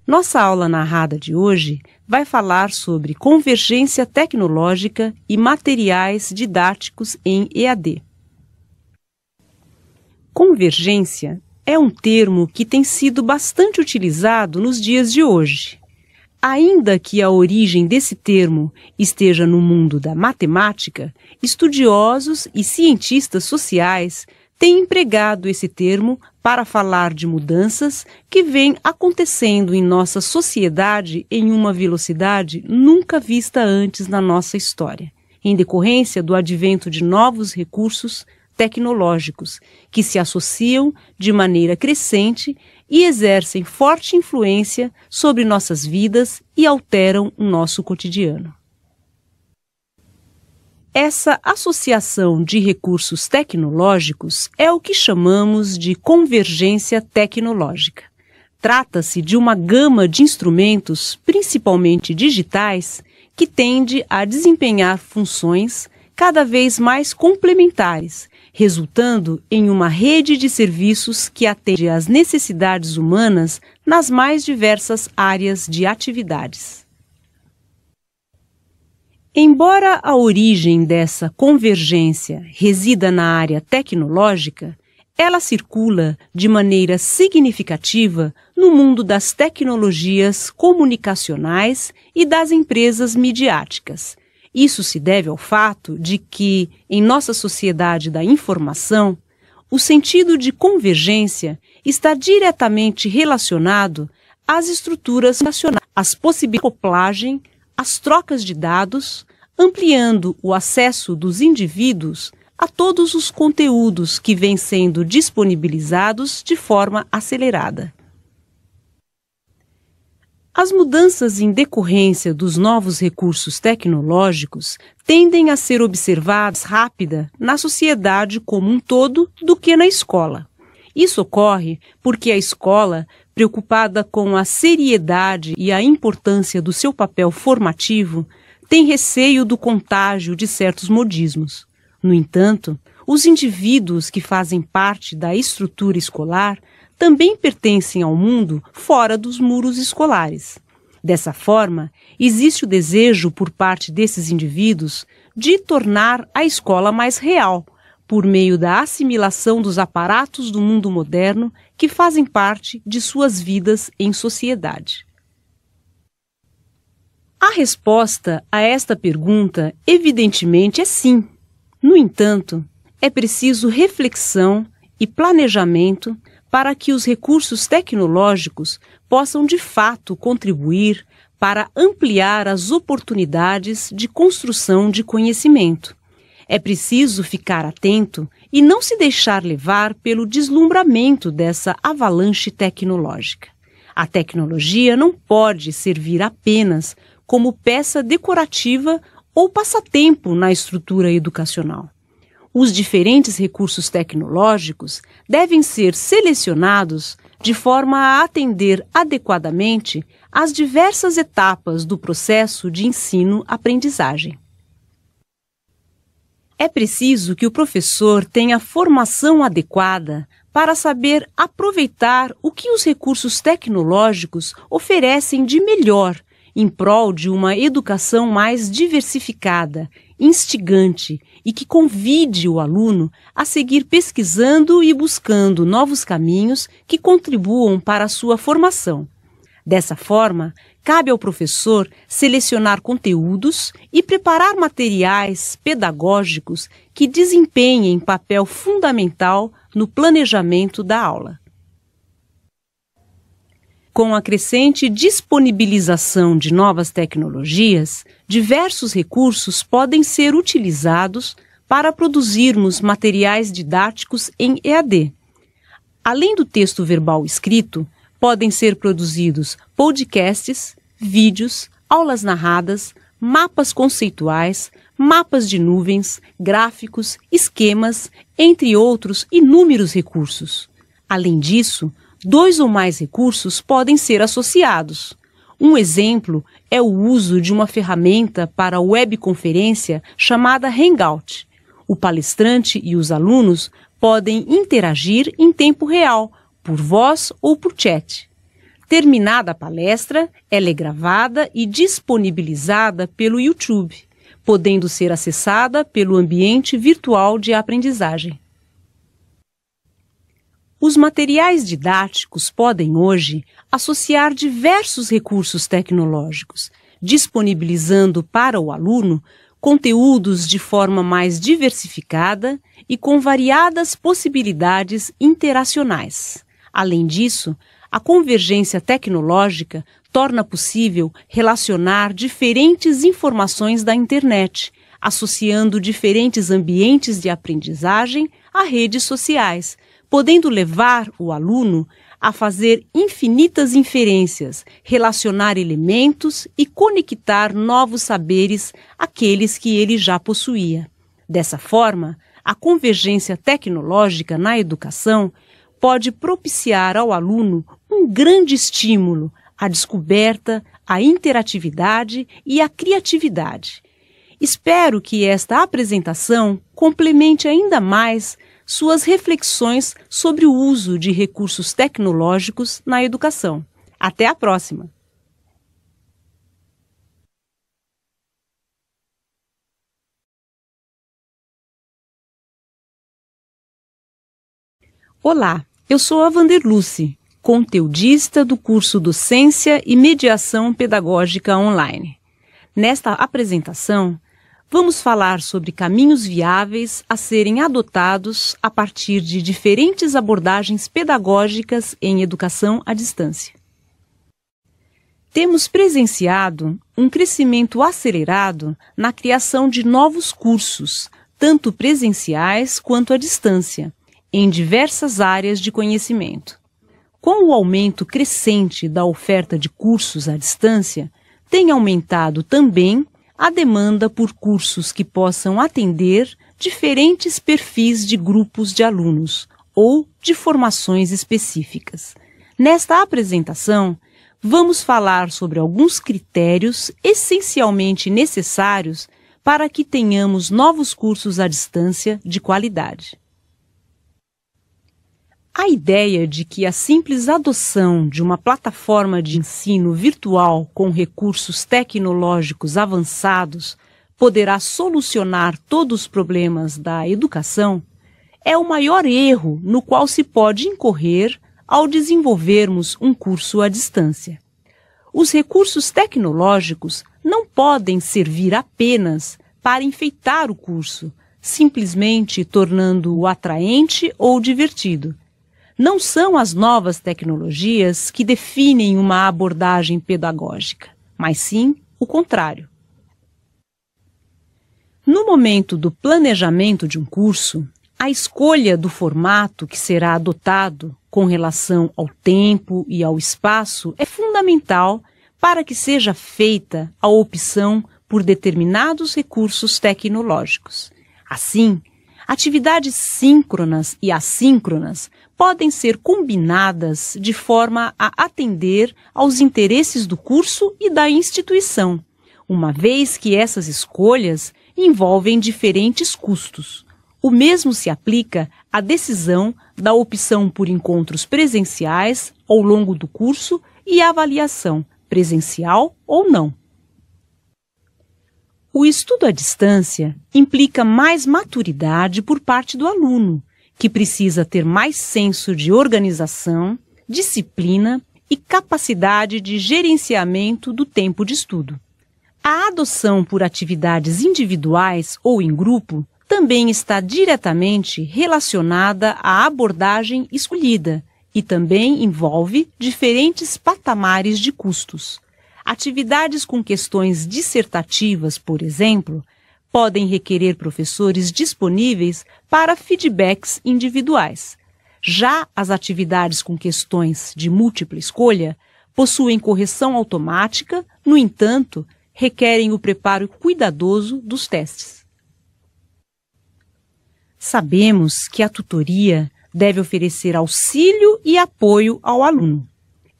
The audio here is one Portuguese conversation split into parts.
Nossa aula narrada de hoje vai falar sobre convergência tecnológica e materiais didáticos em EAD. Convergência é um termo que tem sido bastante utilizado nos dias de hoje. Ainda que a origem desse termo esteja no mundo da matemática, estudiosos e cientistas sociais têm empregado esse termo para falar de mudanças que vêm acontecendo em nossa sociedade em uma velocidade nunca vista antes na nossa história, em decorrência do advento de novos recursos tecnológicos que se associam de maneira crescente e exercem forte influência sobre nossas vidas e alteram o nosso cotidiano. Essa associação de recursos tecnológicos é o que chamamos de convergência tecnológica. Trata-se de uma gama de instrumentos, principalmente digitais, que tende a desempenhar funções cada vez mais complementares, resultando em uma rede de serviços que atende às necessidades humanas nas mais diversas áreas de atividades. Embora a origem dessa convergência resida na área tecnológica, ela circula de maneira significativa no mundo das tecnologias comunicacionais e das empresas midiáticas. Isso se deve ao fato de que, em nossa sociedade da informação, o sentido de convergência está diretamente relacionado às estruturas nacionais, às possibilidades de acoplagem, às trocas de dados, ampliando o acesso dos indivíduos a todos os conteúdos que vêm sendo disponibilizados de forma acelerada. As mudanças em decorrência dos novos recursos tecnológicos tendem a ser observadas rápida na sociedade como um todo do que na escola. Isso ocorre porque a escola, preocupada com a seriedade e a importância do seu papel formativo, tem receio do contágio de certos modismos. No entanto, os indivíduos que fazem parte da estrutura escolar também pertencem ao mundo fora dos muros escolares. Dessa forma, existe o desejo por parte desses indivíduos de tornar a escola mais real, por meio da assimilação dos aparatos do mundo moderno que fazem parte de suas vidas em sociedade. A resposta a esta pergunta, evidentemente, é sim. No entanto, é preciso reflexão e planejamento para que os recursos tecnológicos possam de fato contribuir para ampliar as oportunidades de construção de conhecimento. É preciso ficar atento e não se deixar levar pelo deslumbramento dessa avalanche tecnológica. A tecnologia não pode servir apenas como peça decorativa ou passatempo na estrutura educacional. Os diferentes recursos tecnológicos devem ser selecionados de forma a atender adequadamente às diversas etapas do processo de ensino-aprendizagem. É preciso que o professor tenha formação adequada para saber aproveitar o que os recursos tecnológicos oferecem de melhor em prol de uma educação mais diversificada, instigante e que convide o aluno a seguir pesquisando e buscando novos caminhos que contribuam para a sua formação. Dessa forma, cabe ao professor selecionar conteúdos e preparar materiais pedagógicos que desempenhem papel fundamental no planejamento da aula. Com a crescente disponibilização de novas tecnologias, diversos recursos podem ser utilizados para produzirmos materiais didáticos em EAD. Além do texto verbal escrito, podem ser produzidos podcasts, vídeos, aulas narradas, mapas conceituais, mapas de nuvens, gráficos, esquemas, entre outros inúmeros recursos. Além disso, 2 ou mais recursos podem ser associados. Um exemplo é o uso de uma ferramenta para webconferência chamada Hangout. O palestrante e os alunos podem interagir em tempo real, por voz ou por chat. Terminada a palestra, ela é gravada e disponibilizada pelo YouTube, podendo ser acessada pelo ambiente virtual de aprendizagem. Os materiais didáticos podem hoje associar diversos recursos tecnológicos, disponibilizando para o aluno conteúdos de forma mais diversificada e com variadas possibilidades interacionais. Além disso, a convergência tecnológica torna possível relacionar diferentes informações da internet, associando diferentes ambientes de aprendizagem a redes sociais, podendo levar o aluno a fazer infinitas inferências, relacionar elementos e conectar novos saberes àqueles que ele já possuía. Dessa forma, a convergência tecnológica na educação pode propiciar ao aluno um grande estímulo à descoberta, à interatividade e à criatividade. Espero que esta apresentação complemente ainda mais suas reflexões sobre o uso de recursos tecnológicos na educação. Até a próxima! Olá, eu sou a Vanderluce, conteudista do curso Docência e Mediação Pedagógica Online. Nesta apresentação, vamos falar sobre caminhos viáveis a serem adotados a partir de diferentes abordagens pedagógicas em educação à distância. Temos presenciado um crescimento acelerado na criação de novos cursos, tanto presenciais quanto à distância, em diversas áreas de conhecimento. Com o aumento crescente da oferta de cursos à distância, tem aumentado também a demanda por cursos que possam atender diferentes perfis de grupos de alunos ou de formações específicas. Nesta apresentação, vamos falar sobre alguns critérios essencialmente necessários para que tenhamos novos cursos à distância de qualidade. A ideia de que a simples adoção de uma plataforma de ensino virtual com recursos tecnológicos avançados poderá solucionar todos os problemas da educação é o maior erro no qual se pode incorrer ao desenvolvermos um curso à distância. Os recursos tecnológicos não podem servir apenas para enfeitar o curso, simplesmente tornando-o atraente ou divertido. Não são as novas tecnologias que definem uma abordagem pedagógica, mas sim o contrário. No momento do planejamento de um curso, a escolha do formato que será adotado com relação ao tempo e ao espaço é fundamental para que seja feita a opção por determinados recursos tecnológicos. Assim, atividades síncronas e assíncronas podem ser combinadas de forma a atender aos interesses do curso e da instituição, uma vez que essas escolhas envolvem diferentes custos. O mesmo se aplica à decisão da opção por encontros presenciais ao longo do curso e à avaliação, presencial ou não. O estudo à distância implica mais maturidade por parte do aluno, que precisa ter mais senso de organização, disciplina e capacidade de gerenciamento do tempo de estudo. A adoção por atividades individuais ou em grupo também está diretamente relacionada à abordagem escolhida e também envolve diferentes patamares de custos. Atividades com questões dissertativas, por exemplo, podem requerer professores disponíveis para feedbacks individuais. Já as atividades com questões de múltipla escolha possuem correção automática, no entanto, requerem o preparo cuidadoso dos testes. Sabemos que a tutoria deve oferecer auxílio e apoio ao aluno.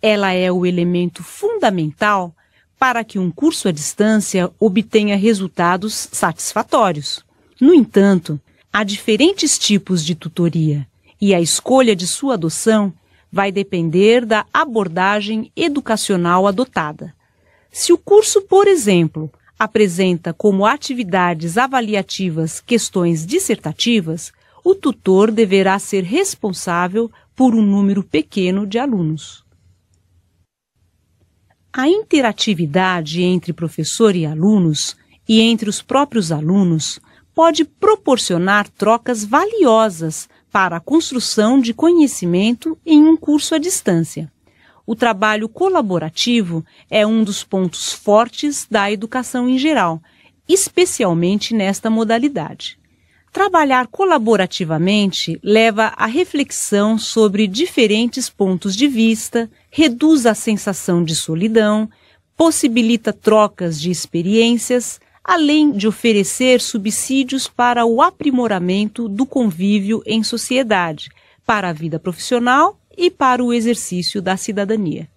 Ela é o elemento fundamental para que um curso à distância obtenha resultados satisfatórios. No entanto, há diferentes tipos de tutoria e a escolha de sua adoção vai depender da abordagem educacional adotada. Se o curso, por exemplo, apresenta como atividades avaliativas questões dissertativas, o tutor deverá ser responsável por um número pequeno de alunos. A interatividade entre professor e alunos e entre os próprios alunos pode proporcionar trocas valiosas para a construção de conhecimento em um curso à distância. O trabalho colaborativo é um dos pontos fortes da educação em geral, especialmente nesta modalidade. Trabalhar colaborativamente leva à reflexão sobre diferentes pontos de vista, reduz a sensação de solidão, possibilita trocas de experiências, além de oferecer subsídios para o aprimoramento do convívio em sociedade, para a vida profissional e para o exercício da cidadania.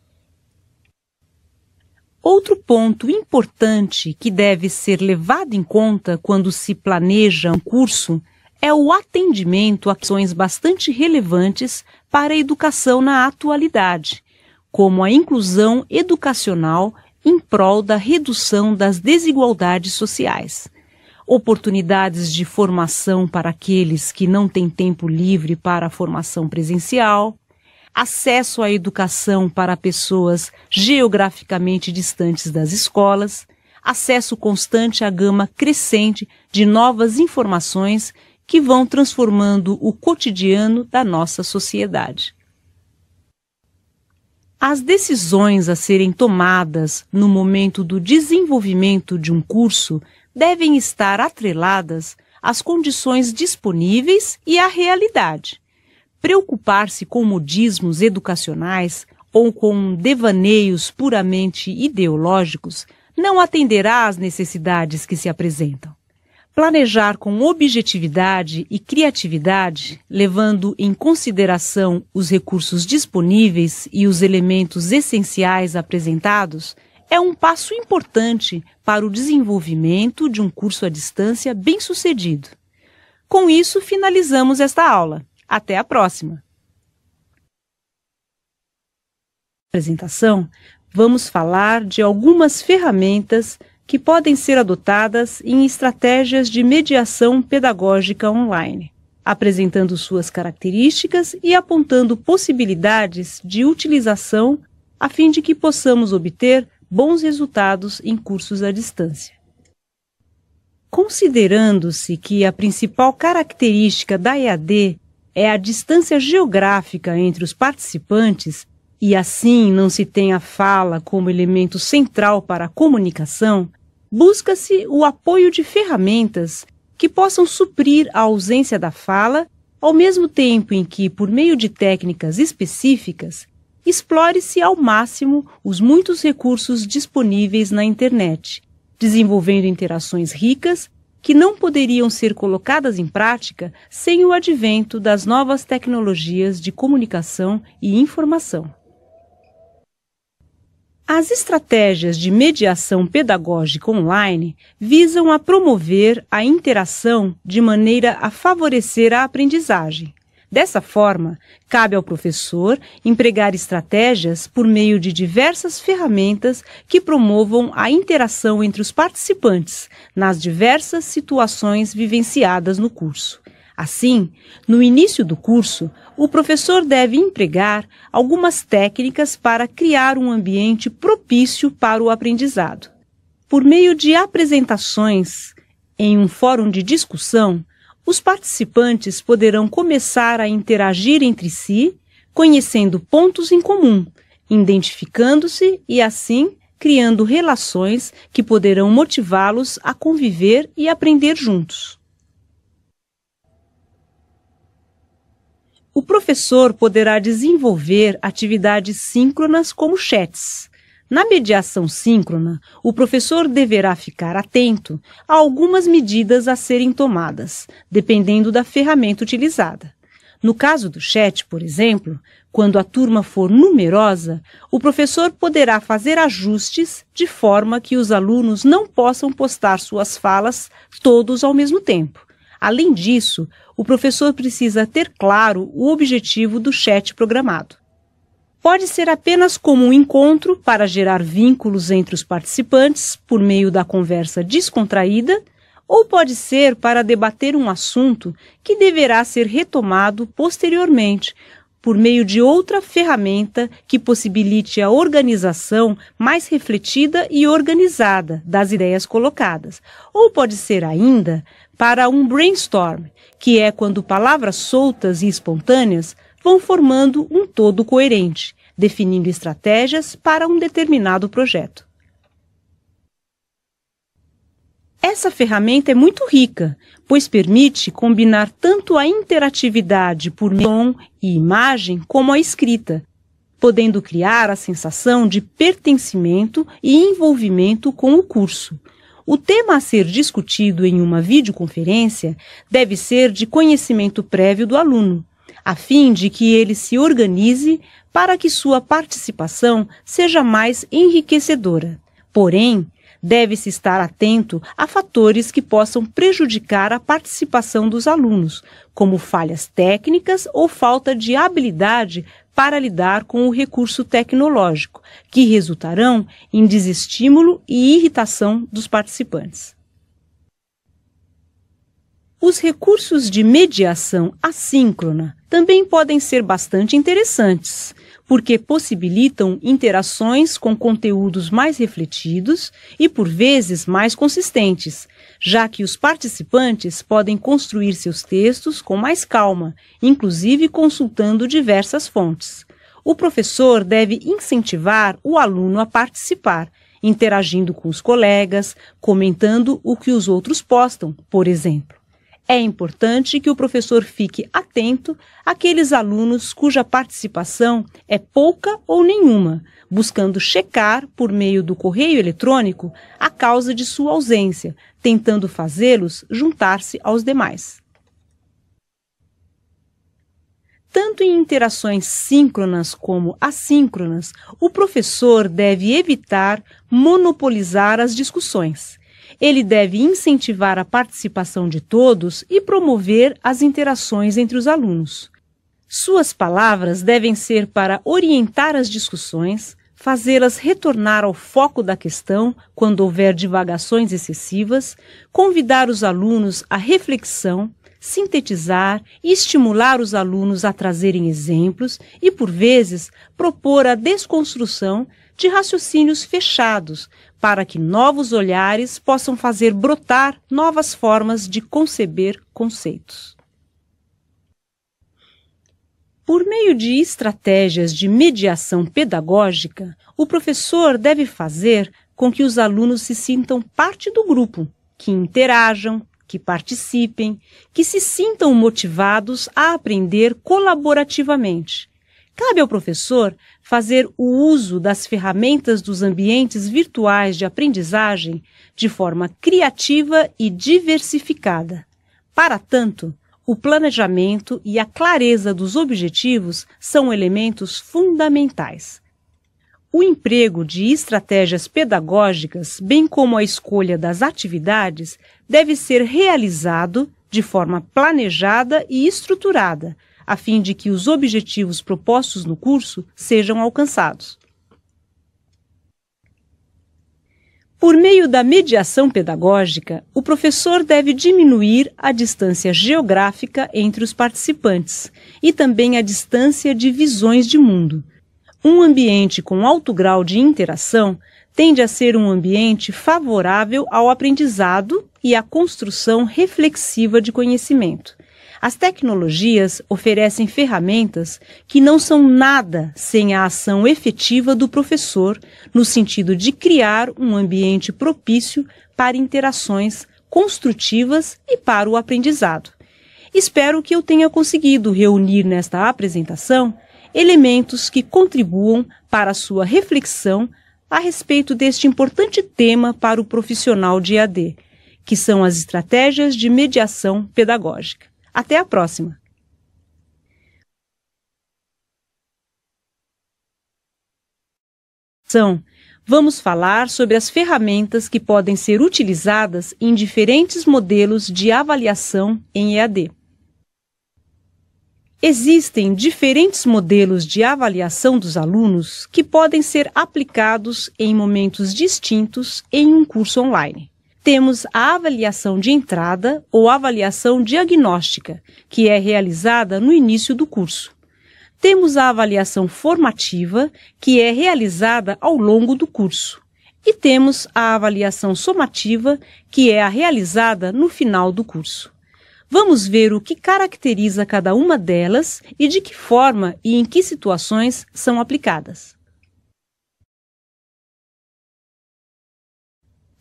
Outro ponto importante que deve ser levado em conta quando se planeja um curso é o atendimento a questões bastante relevantes para a educação na atualidade, como a inclusão educacional em prol da redução das desigualdades sociais, oportunidades de formação para aqueles que não têm tempo livre para a formação presencial, acesso à educação para pessoas geograficamente distantes das escolas, acesso constante à gama crescente de novas informações que vão transformando o cotidiano da nossa sociedade. As decisões a serem tomadas no momento do desenvolvimento de um curso devem estar atreladas às condições disponíveis e à realidade. Preocupar-se com modismos educacionais ou com devaneios puramente ideológicos não atenderá às necessidades que se apresentam. Planejar com objetividade e criatividade, levando em consideração os recursos disponíveis e os elementos essenciais apresentados, é um passo importante para o desenvolvimento de um curso à distância bem-sucedido. Com isso, finalizamos esta aula. Até a próxima! Na apresentação, vamos falar de algumas ferramentas que podem ser adotadas em estratégias de mediação pedagógica online, apresentando suas características e apontando possibilidades de utilização a fim de que possamos obter bons resultados em cursos à distância. Considerando-se que a principal característica da EAD é a distância geográfica entre os participantes, e assim não se tem a fala como elemento central para a comunicação, busca-se o apoio de ferramentas que possam suprir a ausência da fala, ao mesmo tempo em que, por meio de técnicas específicas, explore-se ao máximo os muitos recursos disponíveis na internet, desenvolvendo interações ricas que não poderiam ser colocadas em prática sem o advento das novas tecnologias de comunicação e informação. As estratégias de mediação pedagógica online visam a promover a interação de maneira a favorecer a aprendizagem. Dessa forma, cabe ao professor empregar estratégias por meio de diversas ferramentas que promovam a interação entre os participantes nas diversas situações vivenciadas no curso. Assim, no início do curso, o professor deve empregar algumas técnicas para criar um ambiente propício para o aprendizado. Por meio de apresentações em um fórum de discussão, os participantes poderão começar a interagir entre si, conhecendo pontos em comum, identificando-se e, assim, criando relações que poderão motivá-los a conviver e aprender juntos. O professor poderá desenvolver atividades síncronas como chats. Na mediação síncrona, o professor deverá ficar atento a algumas medidas a serem tomadas, dependendo da ferramenta utilizada. No caso do chat, por exemplo, quando a turma for numerosa, o professor poderá fazer ajustes de forma que os alunos não possam postar suas falas todos ao mesmo tempo. Além disso, o professor precisa ter claro o objetivo do chat programado. Pode ser apenas como um encontro para gerar vínculos entre os participantes por meio da conversa descontraída, ou pode ser para debater um assunto que deverá ser retomado posteriormente, por meio de outra ferramenta que possibilite a organização mais refletida e organizada das ideias colocadas. Ou pode ser ainda para um brainstorm, que é quando palavras soltas e espontâneas vão formando um todo coerente, definindo estratégias para um determinado projeto. Essa ferramenta é muito rica, pois permite combinar tanto a interatividade por som e imagem como a escrita, podendo criar a sensação de pertencimento e envolvimento com o curso. O tema a ser discutido em uma videoconferência deve ser de conhecimento prévio do aluno, a fim de que ele se organize para que sua participação seja mais enriquecedora. Porém, deve-se estar atento a fatores que possam prejudicar a participação dos alunos, como falhas técnicas ou falta de habilidade para lidar com o recurso tecnológico, que resultarão em desestímulo e irritação dos participantes. Os recursos de mediação assíncrona também podem ser bastante interessantes, porque possibilitam interações com conteúdos mais refletidos e, por vezes, mais consistentes, já que os participantes podem construir seus textos com mais calma, inclusive consultando diversas fontes. O professor deve incentivar o aluno a participar, interagindo com os colegas, comentando o que os outros postam, por exemplo. É importante que o professor fique atento àqueles alunos cuja participação é pouca ou nenhuma, buscando checar, por meio do correio eletrônico, a causa de sua ausência, tentando fazê-los juntar-se aos demais. Tanto em interações síncronas como assíncronas, o professor deve evitar monopolizar as discussões. Ele deve incentivar a participação de todos e promover as interações entre os alunos. Suas palavras devem ser para orientar as discussões, fazê-las retornar ao foco da questão quando houver divagações excessivas, convidar os alunos à reflexão, sintetizar e estimular os alunos a trazerem exemplos e, por vezes, propor a desconstrução de raciocínios fechados, para que novos olhares possam fazer brotar novas formas de conceber conceitos. Por meio de estratégias de mediação pedagógica, o professor deve fazer com que os alunos se sintam parte do grupo, que interajam, que participem, que se sintam motivados a aprender colaborativamente. Cabe ao professor fazer o uso das ferramentas dos ambientes virtuais de aprendizagem de forma criativa e diversificada. Para tanto, o planejamento e a clareza dos objetivos são elementos fundamentais. O emprego de estratégias pedagógicas, bem como a escolha das atividades, deve ser realizado de forma planejada e estruturada, a fim de que os objetivos propostos no curso sejam alcançados. Por meio da mediação pedagógica, o professor deve diminuir a distância geográfica entre os participantes e também a distância de visões de mundo. Um ambiente com alto grau de interação tende a ser um ambiente favorável ao aprendizado e à construção reflexiva de conhecimento. As tecnologias oferecem ferramentas que não são nada sem a ação efetiva do professor, no sentido de criar um ambiente propício para interações construtivas e para o aprendizado. Espero que eu tenha conseguido reunir nesta apresentação elementos que contribuam para a sua reflexão a respeito deste importante tema para o profissional de EAD, que são as estratégias de mediação pedagógica. Até a próxima! Vamos falar sobre as ferramentas que podem ser utilizadas em diferentes modelos de avaliação em EAD. Existem diferentes modelos de avaliação dos alunos que podem ser aplicados em momentos distintos em um curso online. Temos a avaliação de entrada ou avaliação diagnóstica, que é realizada no início do curso. Temos a avaliação formativa, que é realizada ao longo do curso. E temos a avaliação somativa, que é a realizada no final do curso. Vamos ver o que caracteriza cada uma delas e de que forma e em que situações são aplicadas.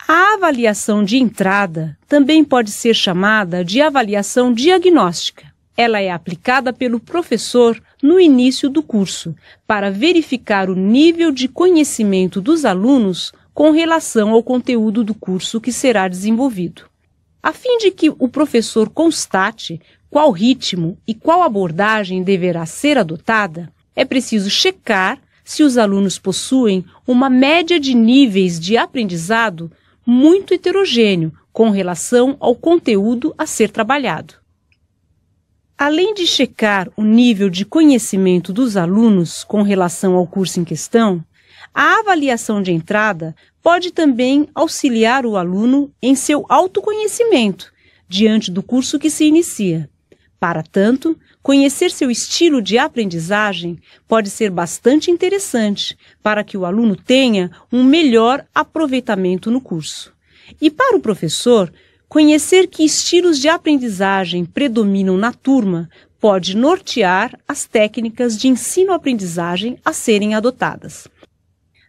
A avaliação de entrada também pode ser chamada de avaliação diagnóstica. Ela é aplicada pelo professor no início do curso, para verificar o nível de conhecimento dos alunos com relação ao conteúdo do curso que será desenvolvido. A fim de que o professor constate qual ritmo e qual abordagem deverá ser adotada, é preciso checar se os alunos possuem uma média de níveis de aprendizado muito heterogêneo com relação ao conteúdo a ser trabalhado. Além de checar o nível de conhecimento dos alunos com relação ao curso em questão, a avaliação de entrada pode também auxiliar o aluno em seu autoconhecimento diante do curso que se inicia. Para tanto, conhecer seu estilo de aprendizagem pode ser bastante interessante para que o aluno tenha um melhor aproveitamento no curso. E para o professor, conhecer que estilos de aprendizagem predominam na turma pode nortear as técnicas de ensino-aprendizagem a serem adotadas.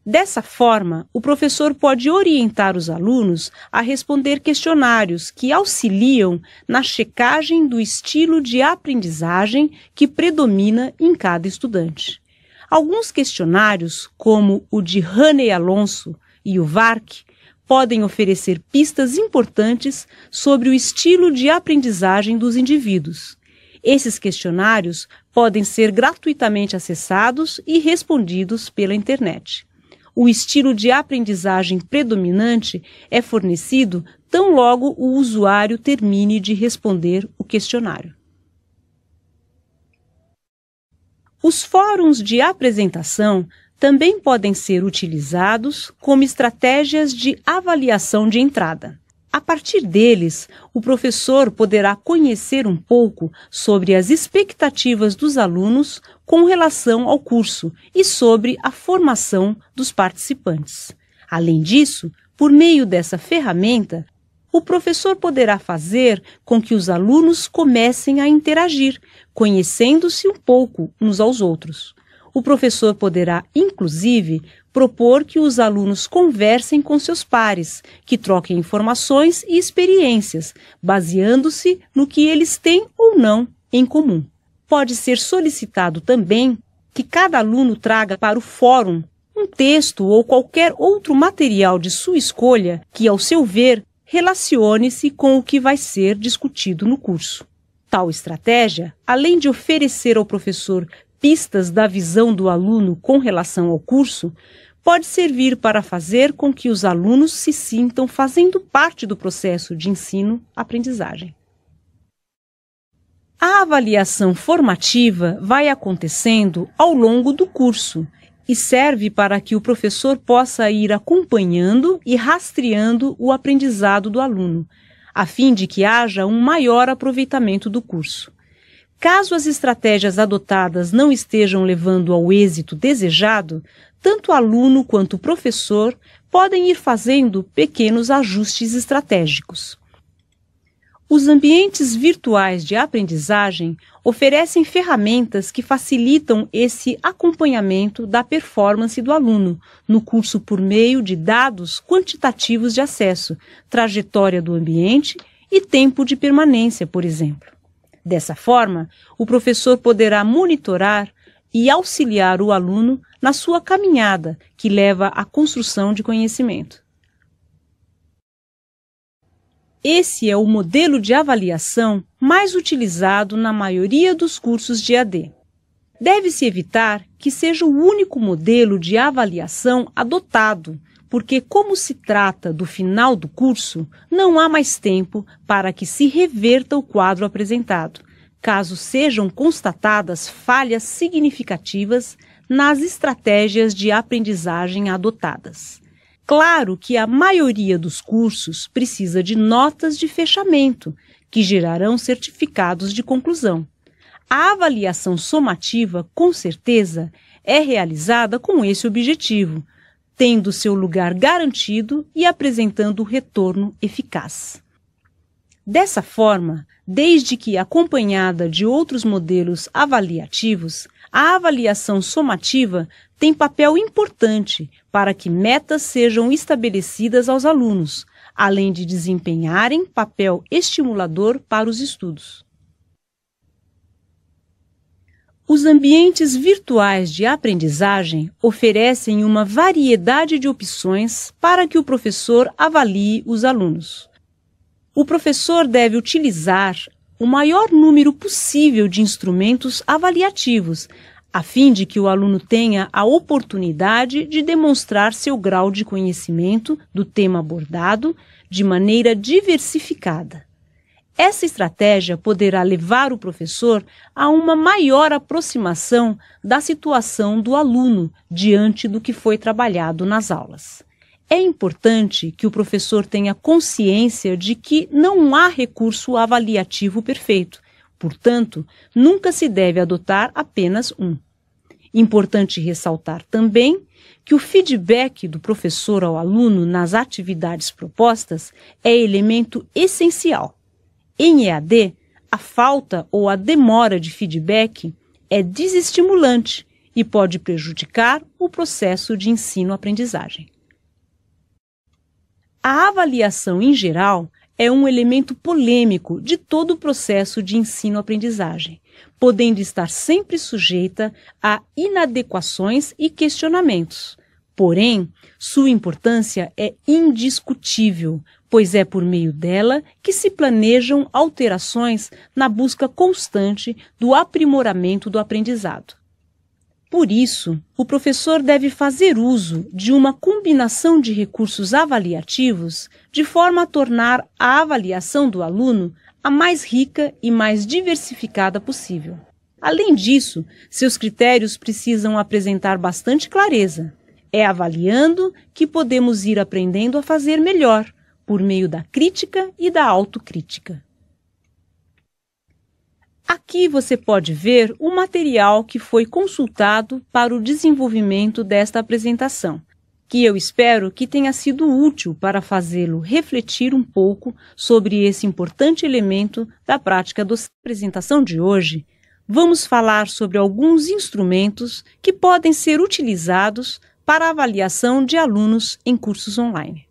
Dessa forma, o professor pode orientar os alunos a responder questionários que auxiliam na checagem do estilo de aprendizagem que predomina em cada estudante. Alguns questionários, como o de Haney Alonso e o VARC, podem oferecer pistas importantes sobre o estilo de aprendizagem dos indivíduos. Esses questionários podem ser gratuitamente acessados e respondidos pela internet. O estilo de aprendizagem predominante é fornecido tão logo o usuário termine de responder o questionário. Os fóruns de apresentação também podem ser utilizados como estratégias de avaliação de entrada. A partir deles, o professor poderá conhecer um pouco sobre as expectativas dos alunos com relação ao curso e sobre a formação dos participantes. Além disso, por meio dessa ferramenta, o professor poderá fazer com que os alunos comecem a interagir, conhecendo-se um pouco uns aos outros. O professor poderá, inclusive, propor que os alunos conversem com seus pares, que troquem informações e experiências, baseando-se no que eles têm ou não em comum. Pode ser solicitado também que cada aluno traga para o fórum um texto ou qualquer outro material de sua escolha que, ao seu ver, relacione-se com o que vai ser discutido no curso. Tal estratégia, além de oferecer ao professor pistas da visão do aluno com relação ao curso, pode servir para fazer com que os alunos se sintam fazendo parte do processo de ensino-aprendizagem. A avaliação formativa vai acontecendo ao longo do curso e serve para que o professor possa ir acompanhando e rastreando o aprendizado do aluno, a fim de que haja um maior aproveitamento do curso. Caso as estratégias adotadas não estejam levando ao êxito desejado, tanto o aluno quanto o professor podem ir fazendo pequenos ajustes estratégicos. Os ambientes virtuais de aprendizagem oferecem ferramentas que facilitam esse acompanhamento da performance do aluno no curso por meio de dados quantitativos de acesso, trajetória do ambiente e tempo de permanência, por exemplo. Dessa forma, o professor poderá monitorar e auxiliar o aluno na sua caminhada, que leva à construção de conhecimento. Esse é o modelo de avaliação mais utilizado na maioria dos cursos de EAD. Deve-se evitar que seja o único modelo de avaliação adotado, porque, como se trata do final do curso, não há mais tempo para que se reverta o quadro apresentado. caso sejam constatadas falhas significativas nas estratégias de aprendizagem adotadas. Claro que a maioria dos cursos precisa de notas de fechamento, que gerarão certificados de conclusão. A avaliação somativa, com certeza, é realizada com esse objetivo, tendo seu lugar garantido e apresentando retorno eficaz. Dessa forma, desde que acompanhada de outros modelos avaliativos, a avaliação somativa tem papel importante para que metas sejam estabelecidas aos alunos, além de desempenharem papel estimulador para os estudos. Os ambientes virtuais de aprendizagem oferecem uma variedade de opções para que o professor avalie os alunos. O professor deve utilizar o maior número possível de instrumentos avaliativos, a fim de que o aluno tenha a oportunidade de demonstrar seu grau de conhecimento do tema abordado de maneira diversificada. Essa estratégia poderá levar o professor a uma maior aproximação da situação do aluno diante do que foi trabalhado nas aulas. É importante que o professor tenha consciência de que não há recurso avaliativo perfeito, portanto, nunca se deve adotar apenas um. Importante ressaltar também que o feedback do professor ao aluno nas atividades propostas é elemento essencial. Em EAD, a falta ou a demora de feedback é desestimulante e pode prejudicar o processo de ensino-aprendizagem. A avaliação, em geral, é um elemento polêmico de todo o processo de ensino-aprendizagem, podendo estar sempre sujeita a inadequações e questionamentos. Porém, sua importância é indiscutível, pois é por meio dela que se planejam alterações na busca constante do aprimoramento do aprendizado. Por isso, o professor deve fazer uso de uma combinação de recursos avaliativos de forma a tornar a avaliação do aluno a mais rica e mais diversificada possível. Além disso, seus critérios precisam apresentar bastante clareza. É avaliando que podemos ir aprendendo a fazer melhor, por meio da crítica e da autocrítica. Aqui você pode ver o material que foi consultado para o desenvolvimento desta apresentação, que eu espero que tenha sido útil para fazê-lo refletir um pouco sobre esse importante elemento da prática docente. Na apresentação de hoje, vamos falar sobre alguns instrumentos que podem ser utilizados para a avaliação de alunos em cursos online.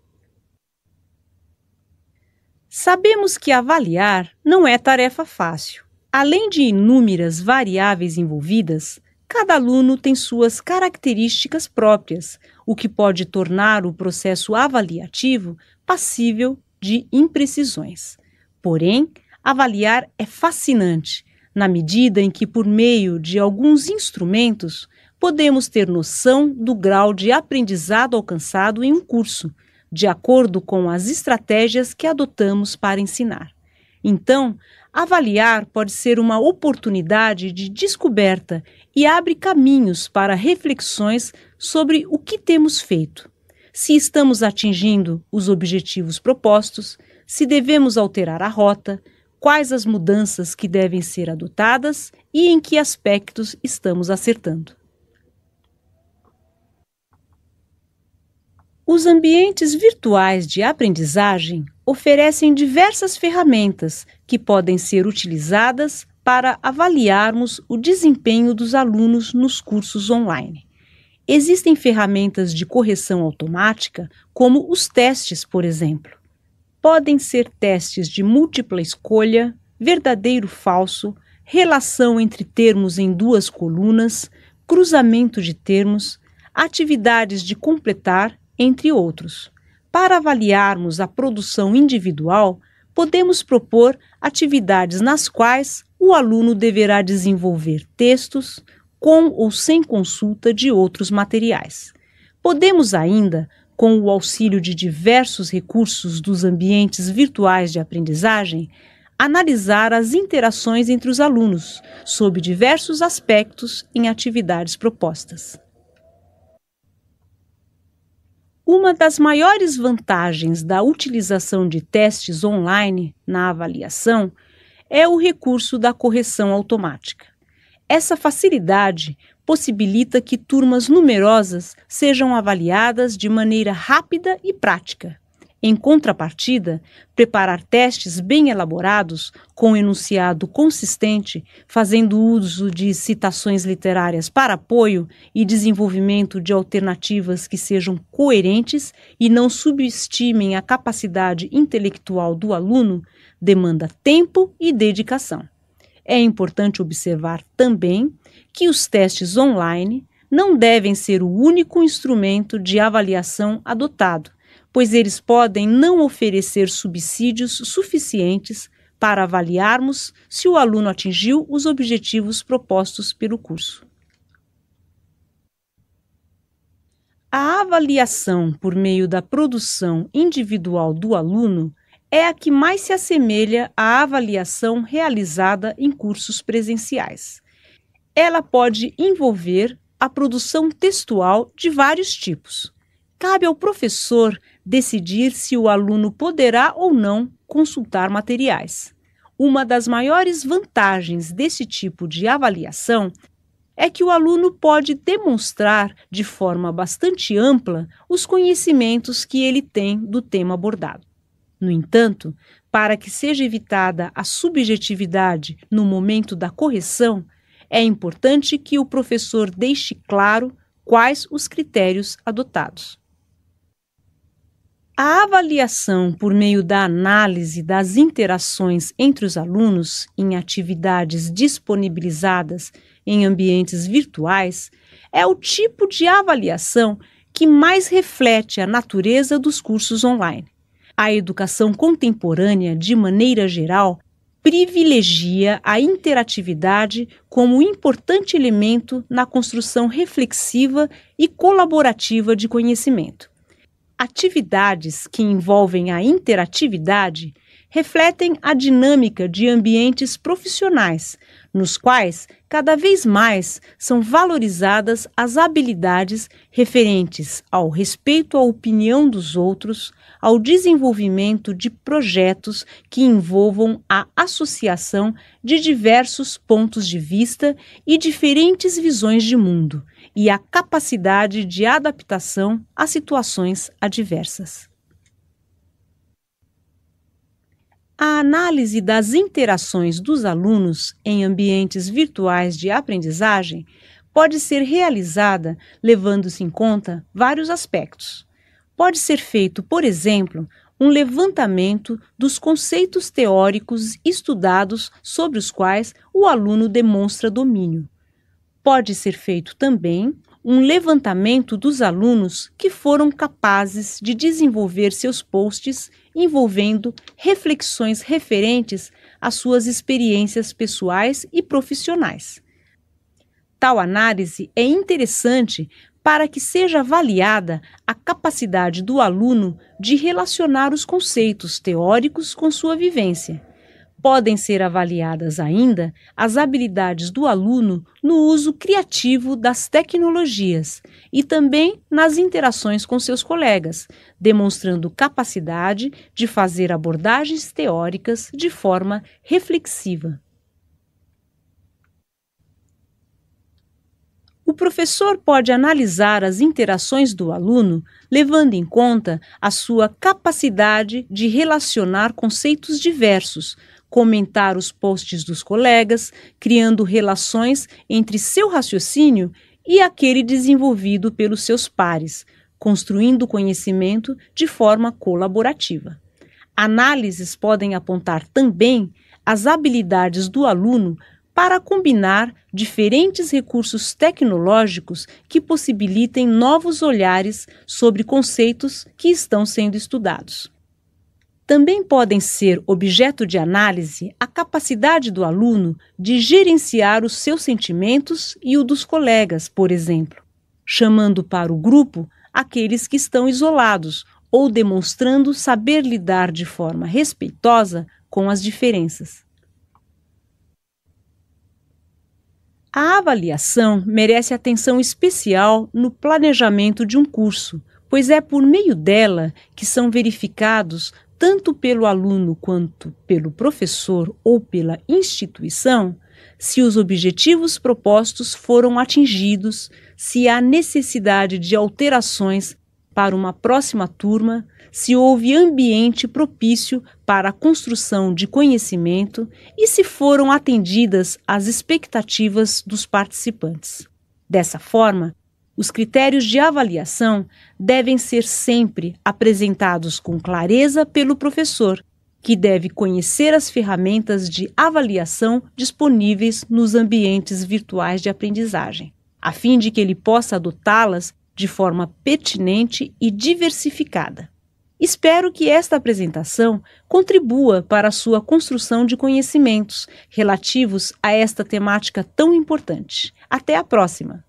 Sabemos que avaliar não é tarefa fácil. Além de inúmeras variáveis envolvidas, cada aluno tem suas características próprias, o que pode tornar o processo avaliativo passível de imprecisões. Porém, avaliar é fascinante, na medida em que, por meio de alguns instrumentos, podemos ter noção do grau de aprendizado alcançado em um curso, de acordo com as estratégias que adotamos para ensinar. Então, avaliar pode ser uma oportunidade de descoberta e abre caminhos para reflexões sobre o que temos feito, se estamos atingindo os objetivos propostos, se devemos alterar a rota, quais as mudanças que devem ser adotadas e em que aspectos estamos acertando. Os ambientes virtuais de aprendizagem oferecem diversas ferramentas que podem ser utilizadas para avaliarmos o desempenho dos alunos nos cursos online. Existem ferramentas de correção automática, como os testes, por exemplo. Podem ser testes de múltipla escolha, verdadeiro-falso, relação entre termos em duas colunas, cruzamento de termos, atividades de completar, entre outros. Para avaliarmos a produção individual, podemos propor atividades nas quais o aluno deverá desenvolver textos com ou sem consulta de outros materiais. Podemos ainda, com o auxílio de diversos recursos dos ambientes virtuais de aprendizagem, analisar as interações entre os alunos, sob diversos aspectos em atividades propostas. Uma das maiores vantagens da utilização de testes online na avaliação é o recurso da correção automática. Essa facilidade possibilita que turmas numerosas sejam avaliadas de maneira rápida e prática. Em contrapartida, preparar testes bem elaborados, com enunciado consistente, fazendo uso de citações literárias para apoio e desenvolvimento de alternativas que sejam coerentes e não subestimem a capacidade intelectual do aluno, demanda tempo e dedicação. É importante observar também que os testes online não devem ser o único instrumento de avaliação adotado, pois eles podem não oferecer subsídios suficientes para avaliarmos se o aluno atingiu os objetivos propostos pelo curso. A avaliação por meio da produção individual do aluno é a que mais se assemelha à avaliação realizada em cursos presenciais. Ela pode envolver a produção textual de vários tipos. Cabe ao professor decidir se o aluno poderá ou não consultar materiais. Uma das maiores vantagens desse tipo de avaliação é que o aluno pode demonstrar de forma bastante ampla os conhecimentos que ele tem do tema abordado. No entanto, para que seja evitada a subjetividade no momento da correção, é importante que o professor deixe claro quais os critérios adotados. A avaliação por meio da análise das interações entre os alunos em atividades disponibilizadas em ambientes virtuais é o tipo de avaliação que mais reflete a natureza dos cursos online. A educação contemporânea, de maneira geral, privilegia a interatividade como importante elemento na construção reflexiva e colaborativa de conhecimento. Atividades que envolvem a interatividade refletem a dinâmica de ambientes profissionais, nos quais cada vez mais são valorizadas as habilidades referentes ao respeito à opinião dos outros, ao desenvolvimento de projetos que envolvam a associação de diversos pontos de vista e diferentes visões de mundo, e a capacidade de adaptação a situações adversas. A análise das interações dos alunos em ambientes virtuais de aprendizagem pode ser realizada levando-se em conta vários aspectos. Pode ser feito, por exemplo, um levantamento dos conceitos teóricos estudados sobre os quais o aluno demonstra domínio. Pode ser feito também um levantamento dos alunos que foram capazes de desenvolver seus posts envolvendo reflexões referentes às suas experiências pessoais e profissionais. Tal análise é interessante para que seja avaliada a capacidade do aluno de relacionar os conceitos teóricos com sua vivência. Podem ser avaliadas ainda as habilidades do aluno no uso criativo das tecnologias e também nas interações com seus colegas, demonstrando capacidade de fazer abordagens teóricas de forma reflexiva. O professor pode analisar as interações do aluno, levando em conta a sua capacidade de relacionar conceitos diversos, comentar os posts dos colegas, criando relações entre seu raciocínio e aquele desenvolvido pelos seus pares, construindo conhecimento de forma colaborativa. Análises podem apontar também as habilidades do aluno para combinar diferentes recursos tecnológicos que possibilitem novos olhares sobre conceitos que estão sendo estudados. Também podem ser objeto de análise a capacidade do aluno de gerenciar os seus sentimentos e o dos colegas, por exemplo, chamando para o grupo aqueles que estão isolados ou demonstrando saber lidar de forma respeitosa com as diferenças. A avaliação merece atenção especial no planejamento de um curso, pois é por meio dela que são verificados, tanto pelo aluno quanto pelo professor ou pela instituição, se os objetivos propostos foram atingidos, se há necessidade de alterações para uma próxima turma, se houve ambiente propício para a construção de conhecimento e se foram atendidas as expectativas dos participantes. Dessa forma, os critérios de avaliação devem ser sempre apresentados com clareza pelo professor, que deve conhecer as ferramentas de avaliação disponíveis nos ambientes virtuais de aprendizagem, a fim de que ele possa adotá-las de forma pertinente e diversificada. Espero que esta apresentação contribua para a sua construção de conhecimentos relativos a esta temática tão importante. Até a próxima!